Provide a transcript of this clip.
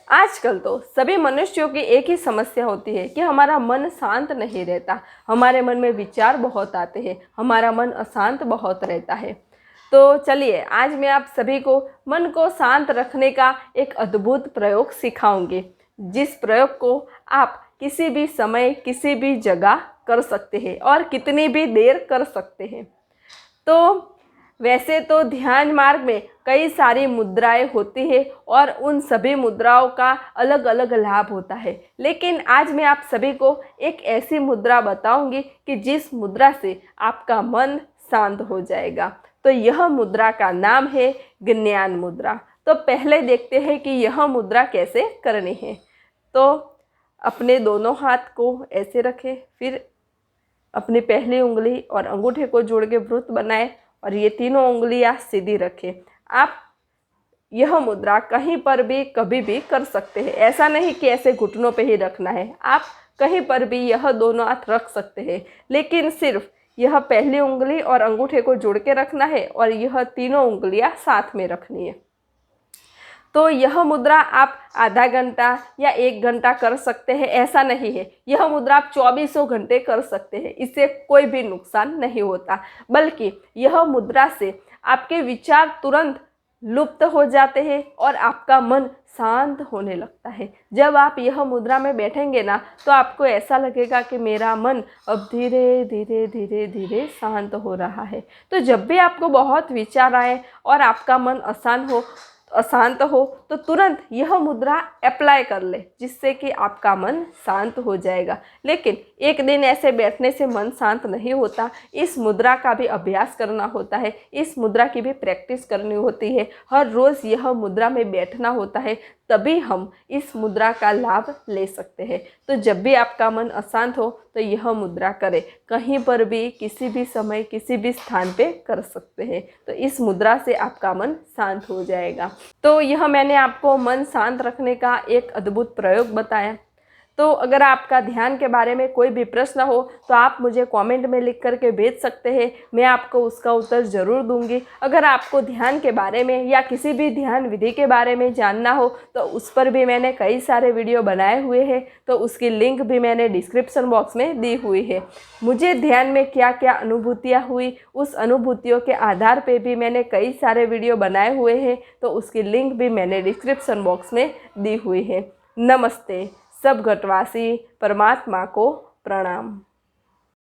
आजकल तो सभी मनुष्यों की एक ही समस्या होती है कि हमारा मन शांत नहीं रहता। हमारे मन में विचार बहुत आते हैं, हमारा मन अशांत बहुत रहता है। तो चलिए आज मैं आप सभी को मन को शांत रखने का एक अद्भुत प्रयोग सिखाऊंगी, जिस प्रयोग को आप किसी भी समय किसी भी जगह कर सकते हैं और कितनी भी देर कर सकते हैं। तो वैसे तो ध्यान मार्ग में कई सारी मुद्राएं होती है और उन सभी मुद्राओं का अलग अलग लाभ होता है, लेकिन आज मैं आप सभी को एक ऐसी मुद्रा बताऊंगी कि जिस मुद्रा से आपका मन शांत हो जाएगा। तो यह मुद्रा का नाम है ज्ञान मुद्रा। तो पहले देखते हैं कि यह मुद्रा कैसे करनी है। तो अपने दोनों हाथ को ऐसे रखें, फिर अपनी पहली उंगली और अंगूठे को जोड़ के वृत्त बनाएं और ये तीनों उंगलियां सीधी रखें। आप यह मुद्रा कहीं पर भी कभी भी कर सकते हैं, ऐसा नहीं कि ऐसे घुटनों पे ही रखना है। आप कहीं पर भी यह दोनों हाथ रख सकते हैं, लेकिन सिर्फ यह पहली उंगली और अंगूठे को जोड़ के रखना है और यह तीनों उंगलियां साथ में रखनी है। तो यह मुद्रा आप आधा घंटा या 1 घंटा कर सकते हैं, ऐसा नहीं है। यह मुद्रा आप 24 घंटे कर सकते हैं, इससे कोई भी नुकसान नहीं होता, बल्कि यह मुद्रा से आपके विचार तुरंत लुप्त हो जाते हैं और आपका मन शांत होने लगता है। जब आप यह मुद्रा में बैठेंगे ना, तो आपको ऐसा लगेगा कि मेरा मन अब धीरे धीरे धीरे धीरे शांत हो रहा है। तो जब भी आपको बहुत विचार आए और आपका मन अशांत हो तो तुरंत यह मुद्रा अप्लाई कर ले, जिससे कि आपका मन शांत हो जाएगा। लेकिन एक दिन ऐसे बैठने से मन शांत नहीं होता, इस मुद्रा का भी अभ्यास करना होता है, इस मुद्रा की भी प्रैक्टिस करनी होती है। हर रोज़ यह मुद्रा में बैठना होता है, तभी हम इस मुद्रा का लाभ ले सकते हैं। तो जब भी आपका मन अशांत हो तो यह मुद्रा करें, कहीं पर भी किसी भी समय किसी भी स्थान पे कर सकते हैं। तो इस मुद्रा से आपका मन शांत हो जाएगा। तो यह मैंने आपको मन शांत रखने का एक अद्भुत प्रयोग बताया। तो अगर आपका ध्यान के बारे में कोई भी प्रश्न हो तो आप मुझे कमेंट में लिख करके भेज सकते हैं, मैं आपको उसका उत्तर ज़रूर दूंगी। अगर आपको ध्यान के बारे में या किसी भी ध्यान विधि के बारे में जानना हो तो उस पर भी मैंने कई सारे वीडियो बनाए हुए हैं, तो उसकी लिंक भी मैंने डिस्क्रिप्शन बॉक्स में दी हुई है। मुझे ध्यान में क्या क्या अनुभूतियाँ हुई, उस अनुभूतियों के आधार पर भी मैंने कई सारे वीडियो बनाए हुए हैं, तो उसकी लिंक भी मैंने डिस्क्रिप्शन बॉक्स में दी हुई है। नमस्ते। सब घटवासी परमात्मा को प्रणाम।